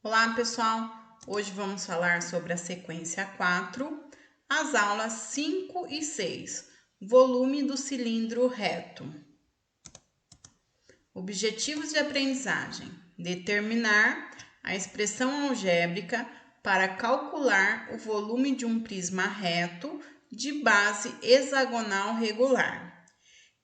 Olá, pessoal! Hoje vamos falar sobre a sequência 4, as aulas 5 e 6, volume do cilindro reto. Objetivos de aprendizagem: determinar a expressão algébrica para calcular o volume de um prisma reto de base hexagonal regular.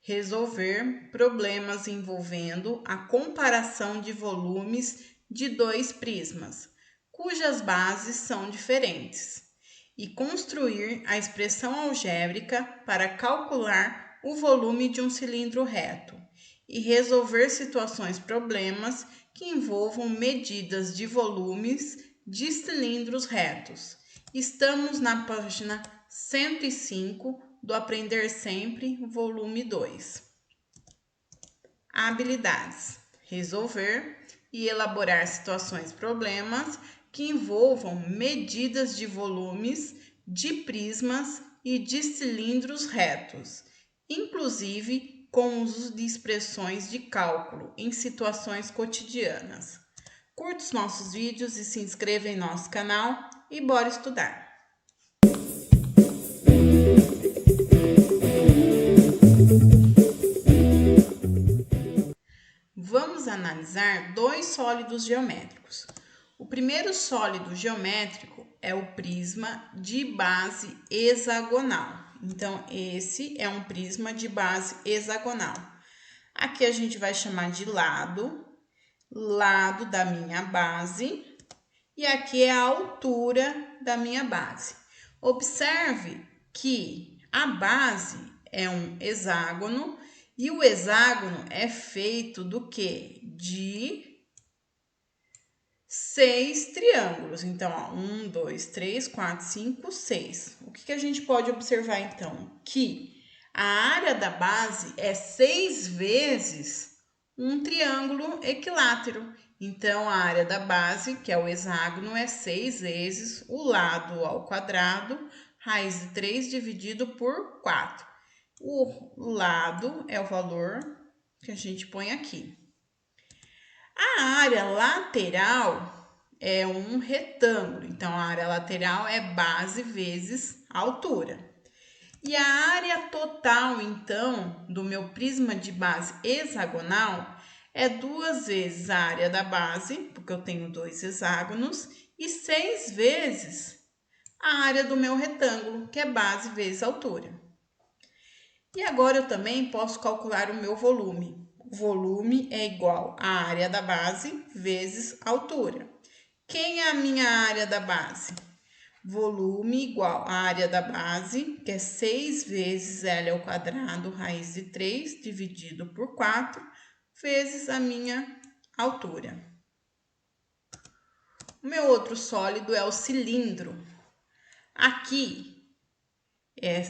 Resolver problemas envolvendo a comparação de volumes de dois prismas, cujas bases são diferentes, e construir a expressão algébrica para calcular o volume de um cilindro reto, e resolver problemas que envolvam medidas de volumes de cilindros retos. Estamos na página 105 do Aprender Sempre, volume 2. Habilidades: resolver e elaborar problemas que envolvam medidas de volumes de prismas e de cilindros retos, inclusive com uso de expressões de cálculo em situações cotidianas. Curta os nossos vídeos e se inscreva em nosso canal e bora estudar! Vamos analisar dois sólidos geométricos. O primeiro sólido geométrico é o prisma de base hexagonal. Então, esse é um prisma de base hexagonal. Aqui a gente vai chamar de lado da minha base, e aqui é a altura da minha base. Observe que a base é um hexágono, e o hexágono é feito do quê? De 6 triângulos. Então, ó, 1, 2, 3, 4, 5, 6. O que a gente pode observar, então? Que a área da base é 6 vezes um triângulo equilátero. Então, a área da base, que é o hexágono, é 6 vezes o lado ao quadrado, raiz de 3 dividido por 4. O lado é o valor que a gente põe aqui. A área lateral é um retângulo, então a área lateral é base vezes altura. E a área total, então, do meu prisma de base hexagonal é 2 vezes a área da base, porque eu tenho 2 hexágonos, e 6 vezes a área do meu retângulo, que é base vezes altura. E agora eu também posso calcular o meu volume. O volume é igual à área da base vezes altura. Quem é a minha área da base? Volume igual à área da base, que é 6 vezes L ao quadrado, raiz de 3, dividido por 4, vezes a minha altura. O meu outro sólido é o cilindro. Aqui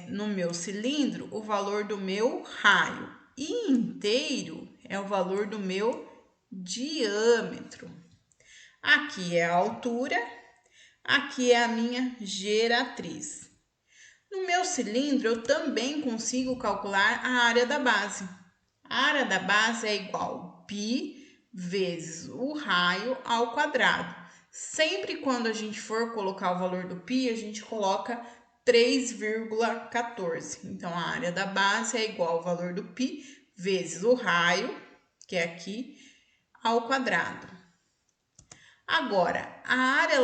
no meu cilindro o valor do meu raio, e inteiro é o valor do meu diâmetro. Aqui é a altura, aqui é a minha geratriz. No meu cilindro eu também consigo calcular a área da base. A área da base é igual a π vezes o raio ao quadrado. Sempre quando a gente for colocar o valor do π, a gente coloca 3,14. Então, a área da base é igual ao valor do π vezes o raio, que é aqui, ao quadrado. Agora, a área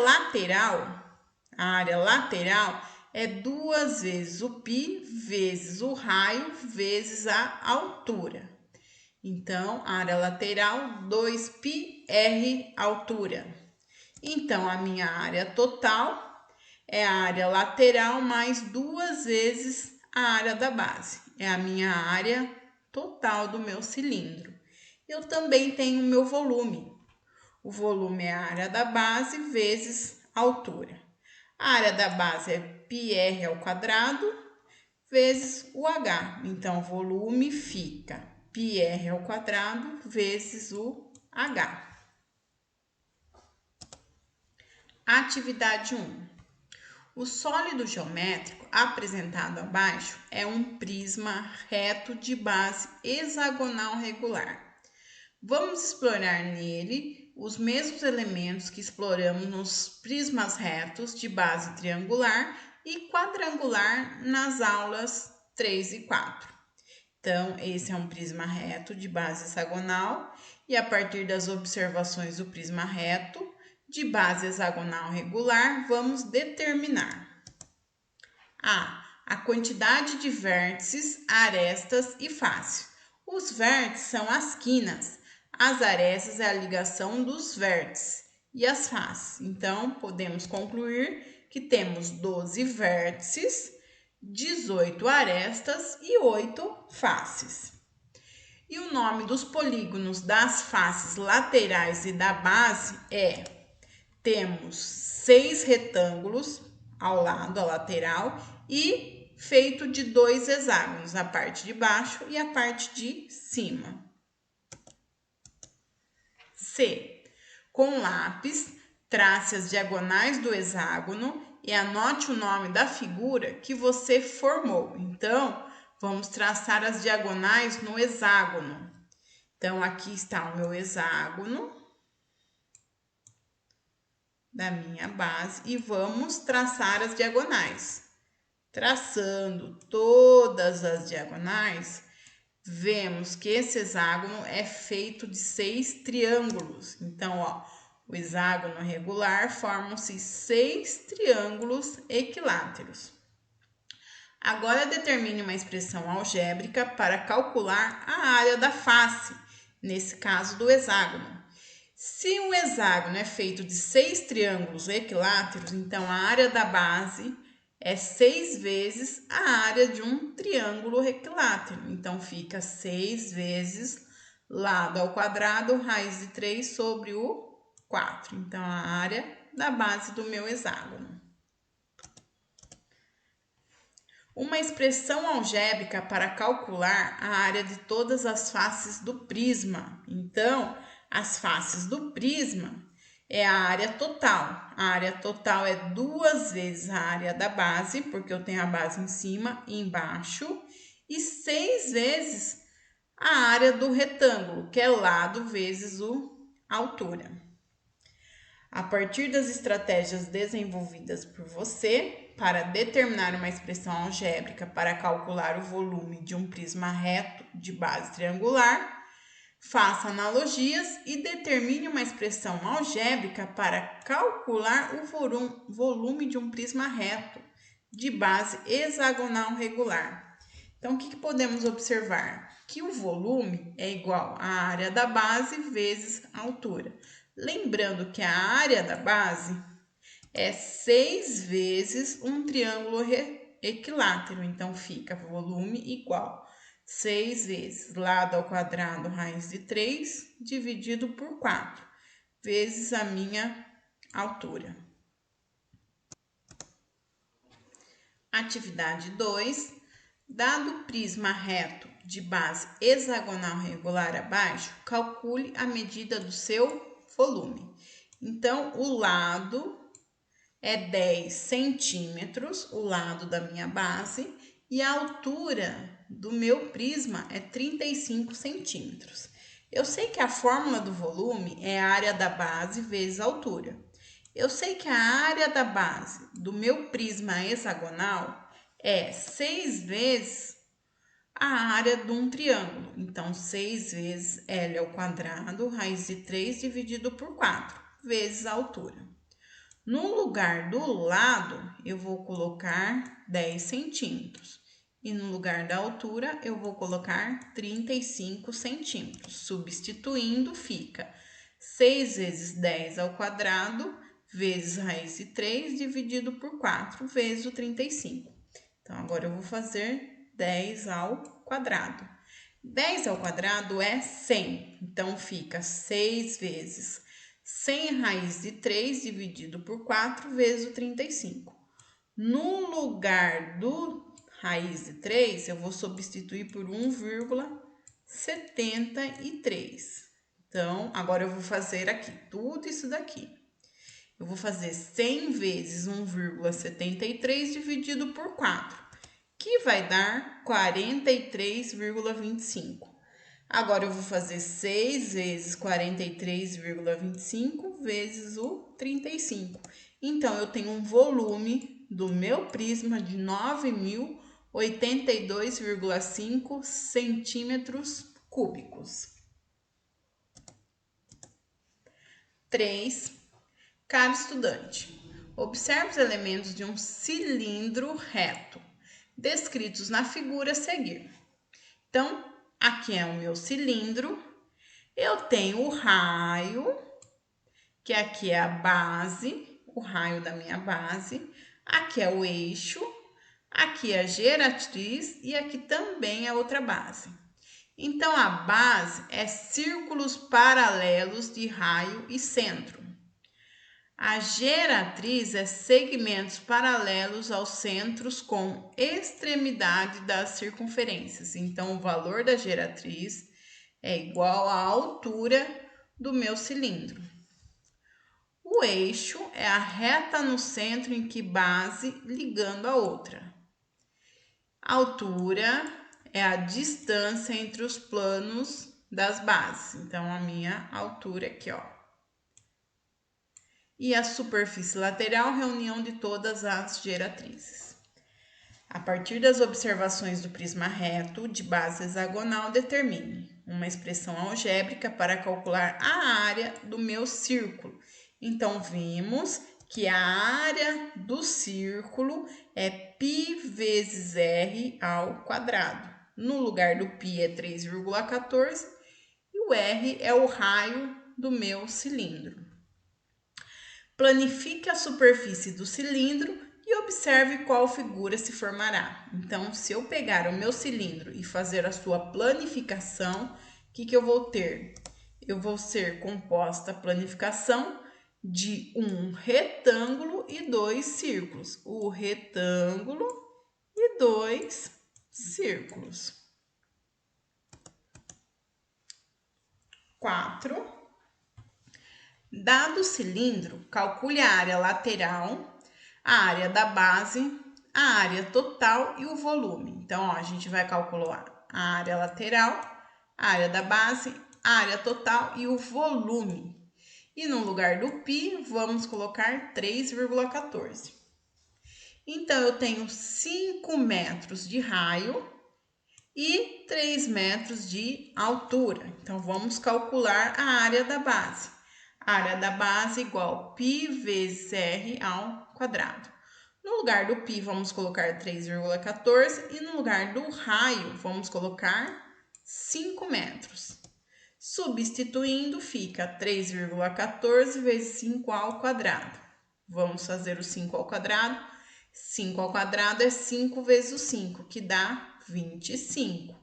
lateral é 2 vezes o π vezes o raio vezes a altura. Então, a área lateral, 2πr altura. Então, a minha área total é a área lateral mais 2 vezes a área da base. É a minha área total do meu cilindro. Eu também tenho o meu volume. O volume é a área da base vezes a altura. A área da base é πr ao quadrado vezes o h. Então, o volume fica πr ao quadrado vezes o h. Atividade 1. O sólido geométrico apresentado abaixo é um prisma reto de base hexagonal regular. Vamos explorar nele os mesmos elementos que exploramos nos prismas retos de base triangular e quadrangular nas aulas 3 e 4. Então, esse é um prisma reto de base hexagonal e a partir das observações do prisma reto de base hexagonal regular, vamos determinar a quantidade de vértices, arestas e faces. Os vértices são as quinas, as arestas é a ligação dos vértices e as faces. Então, podemos concluir que temos 12 vértices, 18 arestas e 8 faces. E o nome dos polígonos das faces laterais e da base temos 6 retângulos ao lado, a lateral, e feito de 2 hexágonos, a parte de baixo e a parte de cima. C. Com lápis, trace as diagonais do hexágono e anote o nome da figura que você formou. Então, vamos traçar as diagonais no hexágono. Então, aqui está o meu hexágono da minha base e vamos traçar as diagonais. Traçando todas as diagonais, vemos que esse hexágono é feito de 6 triângulos. Então, o hexágono regular formam-se 6 triângulos equiláteros. Agora, determine uma expressão algébrica para calcular a área da face, nesse caso do hexágono. Se um hexágono é feito de 6 triângulos equiláteros, então a área da base é 6 vezes a área de um triângulo equilátero. Então, fica 6 vezes lado ao quadrado, raiz de 3 sobre o 4. Então, a área da base do meu hexágono. Uma expressão algébrica para calcular a área de todas as faces do prisma. Então, as faces do prisma é a área total. A área total é 2 vezes a área da base, porque eu tenho a base em cima e embaixo, e 6 vezes a área do retângulo, que é lado vezes a altura. A partir das estratégias desenvolvidas por você para determinar uma expressão algébrica para calcular o volume de um prisma reto de base triangular, faça analogias e determine uma expressão algébrica para calcular o volume de um prisma reto de base hexagonal regular. Então, o que podemos observar? Que o volume é igual à área da base vezes a altura. Lembrando que a área da base é 6 vezes um triângulo equilátero. Então, fica volume igual 6 vezes lado ao quadrado, raiz de 3, dividido por 4, vezes a minha altura. Atividade 2. Dado o prisma reto de base hexagonal regular abaixo, calcule a medida do seu volume. Então, o lado é 10 centímetros, o lado da minha base, e a altura do meu prisma é 35 centímetros. Eu sei que a fórmula do volume é a área da base vezes a altura. Eu sei que a área da base do meu prisma hexagonal é 6 vezes a área de um triângulo. Então, 6 vezes L ao quadrado, raiz de 3 dividido por 4, vezes a altura. No lugar do lado, eu vou colocar 10 centímetros. E no lugar da altura, eu vou colocar 35 centímetros. Substituindo, fica 6 vezes 10 ao quadrado, vezes raiz de 3, dividido por 4, vezes o 35. Então, agora eu vou fazer 10 ao quadrado. 10 ao quadrado é 100. Então, fica 6 vezes 100 raiz de 3 dividido por 4 vezes o 35. No lugar do raiz de 3, eu vou substituir por 1,73. Então, agora eu vou fazer aqui tudo isso daqui. Eu vou fazer 100 vezes 1,73 dividido por 4, que vai dar 43,25. Agora, eu vou fazer 6 vezes 43,25 vezes o 35. Então, eu tenho um volume do meu prisma de 9.082,5 centímetros cúbicos. 3. Caro estudante, observe os elementos de um cilindro reto, descritos na figura a seguir. Então, aqui é o meu cilindro, eu tenho o raio, que aqui é a base, o raio da minha base, aqui é o eixo, aqui é a geratriz e aqui também é outra base. Então, a base é círculos paralelos de raio e centro. A geratriz é segmentos paralelos aos centros com extremidade das circunferências. Então, o valor da geratriz é igual à altura do meu cilindro. O eixo é a reta no centro em que base ligando a outra. A altura é a distância entre os planos das bases. Então, a minha altura aqui, ó. E a superfície lateral, reunião de todas as geratrizes. A partir das observações do prisma reto de base hexagonal, determine uma expressão algébrica para calcular a área do meu círculo. Então, vimos que a área do círculo é π vezes r ao quadrado. No lugar do π é 3,14 e o r é o raio do meu cilindro. Planifique a superfície do cilindro e observe qual figura se formará. Então, se eu pegar o meu cilindro e fazer a sua planificação, o que eu vou ter? Eu vou ser composta a planificação de um retângulo e 2 círculos. O retângulo e 2 círculos. 4. Dado o cilindro, calcule a área lateral, a área da base, a área total e o volume. Então, ó, a gente vai calcular a área lateral, a área da base, a área total e o volume. E no lugar do π, vamos colocar 3,14. Então, eu tenho 5 metros de raio e 3 metros de altura. Então, vamos calcular a área da base. A área da base igual π vezes r ao quadrado. No lugar do π, vamos colocar 3,14 e no lugar do raio, vamos colocar 5 metros. Substituindo, fica 3,14 vezes 5 ao quadrado. Vamos fazer o 5 ao quadrado. 5 ao quadrado é 5 vezes o 5, que dá 25.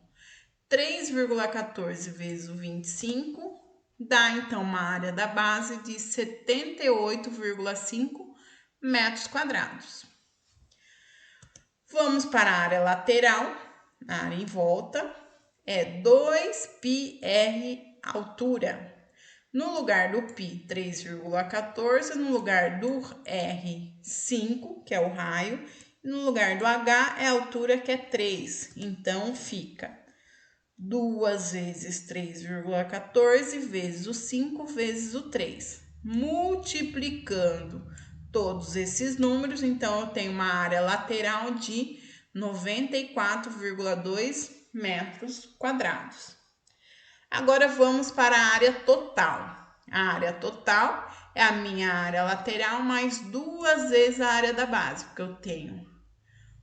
3,14 vezes o 25 dá, então, uma área da base de 78,5 metros quadrados. Vamos para a área lateral, a área em volta, é 2πr altura. No lugar do π, 3,14, no lugar do r, 5, que é o raio, e no lugar do h é a altura, que é 3. Então, fica 2 vezes 3,14 vezes o 5 vezes o 3. Multiplicando todos esses números, então eu tenho uma área lateral de 94,2 metros quadrados. Agora vamos para a área total. A área total é a minha área lateral mais 2 vezes a área da base, porque eu tenho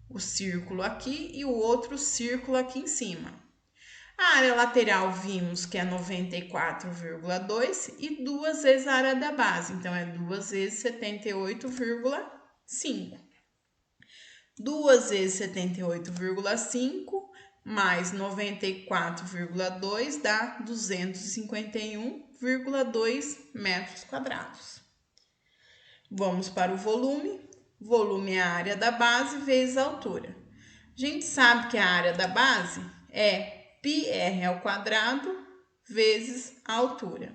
o círculo aqui e o outro círculo aqui em cima. A área lateral vimos que é 94,2 e 2 vezes a área da base, então é 2 vezes 78,5. 2 vezes 78,5 mais 94,2 dá 251,2 metros quadrados. Vamos para o volume. Volume é a área da base vezes a altura. A gente sabe que a área da base é πr ao quadrado vezes a altura.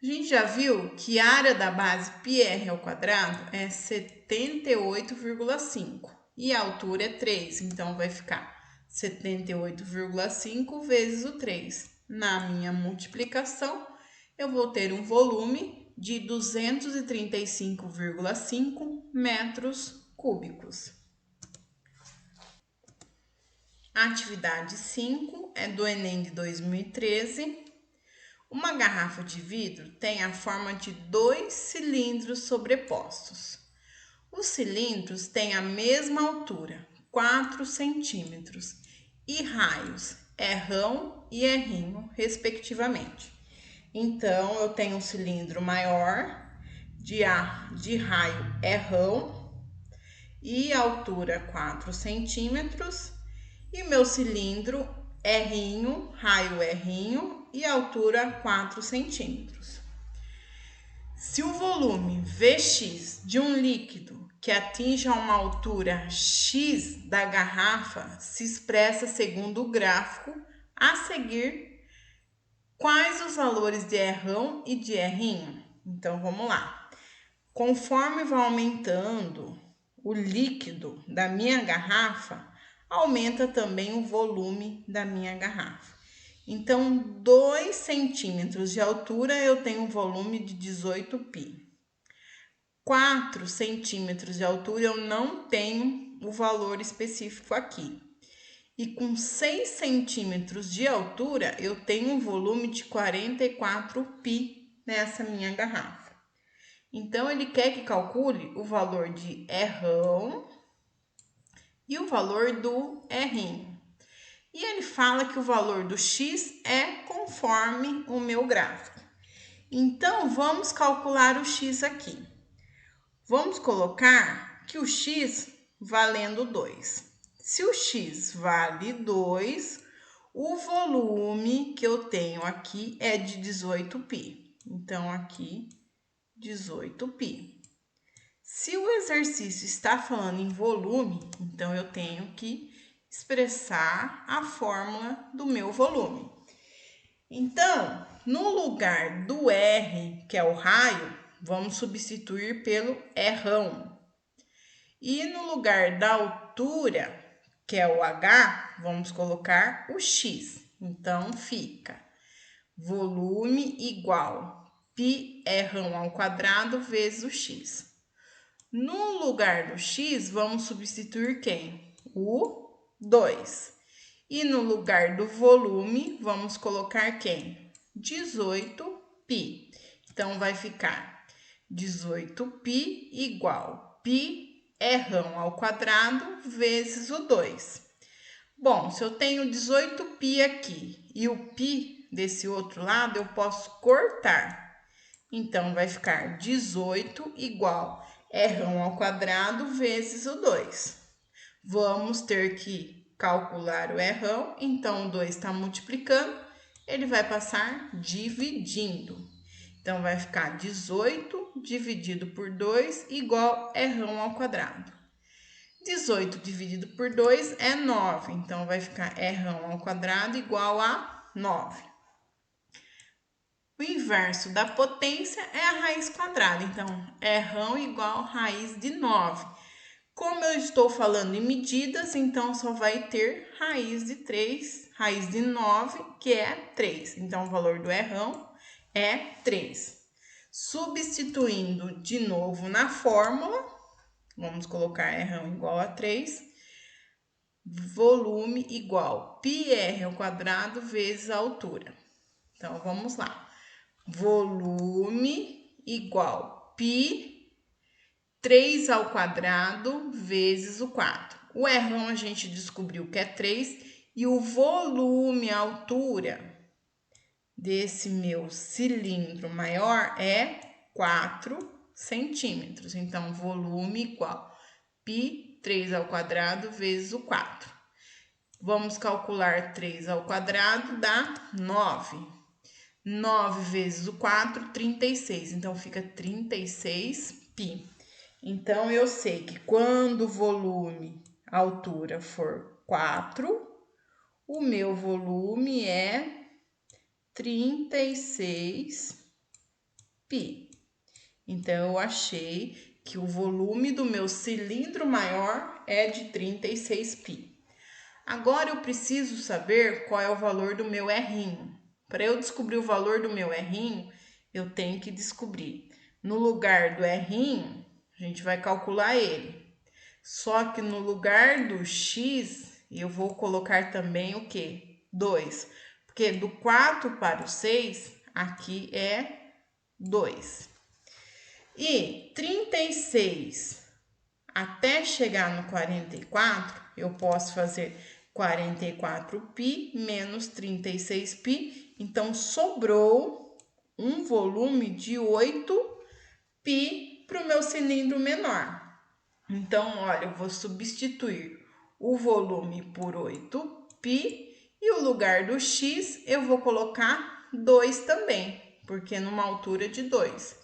A gente já viu que a área da base πr ao quadrado é 78,5 e a altura é 3, então vai ficar 78,5 vezes o 3. Na minha multiplicação, eu vou ter um volume de 235,5 metros cúbicos. A atividade 5 é do Enem de 2013. Uma garrafa de vidro tem a forma de 2 cilindros sobrepostos. Os cilindros têm a mesma altura, 4 centímetros, e raios R1 e R, respectivamente. Então, eu tenho um cilindro maior, de raio R1 e altura 4 centímetros, e meu cilindro R, raio R e altura 4 centímetros. Se o volume Vx de um líquido que atinja uma altura x da garrafa se expressa segundo o gráfico a seguir, quais os valores de R1 e de R? Então, vamos lá. Conforme vai aumentando o líquido da minha garrafa, aumenta também o volume da minha garrafa. Então, 2 centímetros de altura eu tenho um volume de 18 pi. 4 centímetros de altura eu não tenho o valor específico aqui. E com 6 centímetros de altura eu tenho um volume de 44 pi nessa minha garrafa. Então, ele quer que calcule o valor de R e o valor do R. E ele fala que o valor do x é conforme o meu gráfico. Então, vamos calcular o x aqui. Vamos colocar que o x valendo 2. Se o x vale 2, o volume que eu tenho aqui é de 18 pi. Então, aqui, 18 pi. Se o exercício está falando em volume, então eu tenho que expressar a fórmula do meu volume. Então, no lugar do R, que é o raio, vamos substituir pelo R. E no lugar da altura, que é o H, vamos colocar o X. Então, fica volume igual πr ao quadrado vezes o X. No lugar do X, vamos substituir quem? O 2. E no lugar do volume, vamos colocar quem? 18 pi. Então, vai ficar 18 pi igual πr ao quadrado vezes o 2. Bom, se eu tenho 18 pi aqui e o pi desse outro lado, eu posso cortar. Então, vai ficar 18 igual R ao quadrado vezes o 2. Vamos ter que calcular o R, então o 2 está multiplicando, ele vai passar dividindo. Então, vai ficar 18 dividido por 2 igual R ao quadrado. 18 dividido por 2 é 9, então vai ficar R ao quadrado igual a 9. O inverso da potência é a raiz quadrada, então R igual a raiz de 9. Como eu estou falando em medidas, então só vai ter raiz de 3, raiz de 9, que é 3. Então, o valor do R é 3. Substituindo de novo na fórmula, vamos colocar R igual a 3, volume igual πr ao quadrado vezes a altura. Então, vamos lá. Volume igual π 3 ao quadrado vezes o 4. O R a gente descobriu que é 3 e o volume, a altura desse meu cilindro maior é 4 centímetros. Então, volume igual π 3 ao quadrado vezes o 4. Vamos calcular 3 ao quadrado, dá 9. 9 vezes o 4, 36. Então, fica 36 pi. Então, eu sei que quando o volume, a altura for 4, o meu volume é 36 pi. Então, eu achei que o volume do meu cilindro maior é de 36 pi. Agora eu preciso saber qual é o valor do meu R'. Para eu descobrir o valor do meu R', eu tenho que descobrir. No lugar do R', a gente vai calcular ele. Só que no lugar do X, eu vou colocar também o quê? 2. Porque do 4 para o 6, aqui é 2. E 36 até chegar no 44, eu posso fazer 44π menos 36π. Então, sobrou um volume de 8π para o meu cilindro menor. Então, olha, eu vou substituir o volume por 8π e o lugar do x eu vou colocar 2 também, porque numa altura de 2.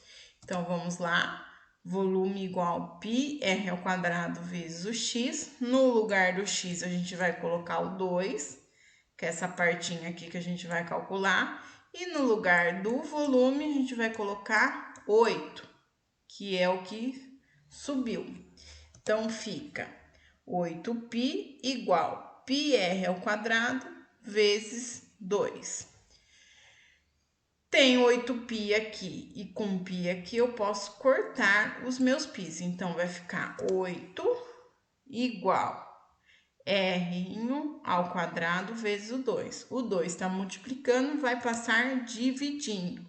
Então, vamos lá. Volume igual πr ao quadrado vezes o x. No lugar do x, a gente vai colocar o 2, que é essa partinha aqui que a gente vai calcular. E no lugar do volume, a gente vai colocar 8, que é o que subiu. Então, fica 8π igual πr ao quadrado vezes 2. Tem 8π aqui e com π aqui eu posso cortar os meus π's. Então, vai ficar 8 igual r ao quadrado vezes o 2. O 2 está multiplicando, vai passar dividindo.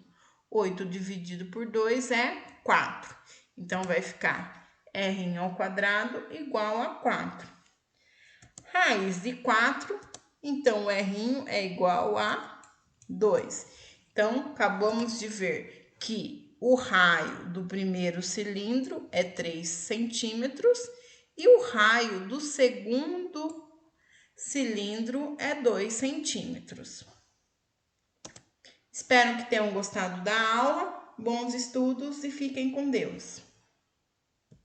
8 dividido por 2 é 4. Então, vai ficar r ao quadrado igual a 4. Raiz de 4, então o r é igual a 2. Então, acabamos de ver que o raio do primeiro cilindro é 3 centímetros e o raio do segundo cilindro é 2 centímetros. Espero que tenham gostado da aula. Bons estudos e fiquem com Deus.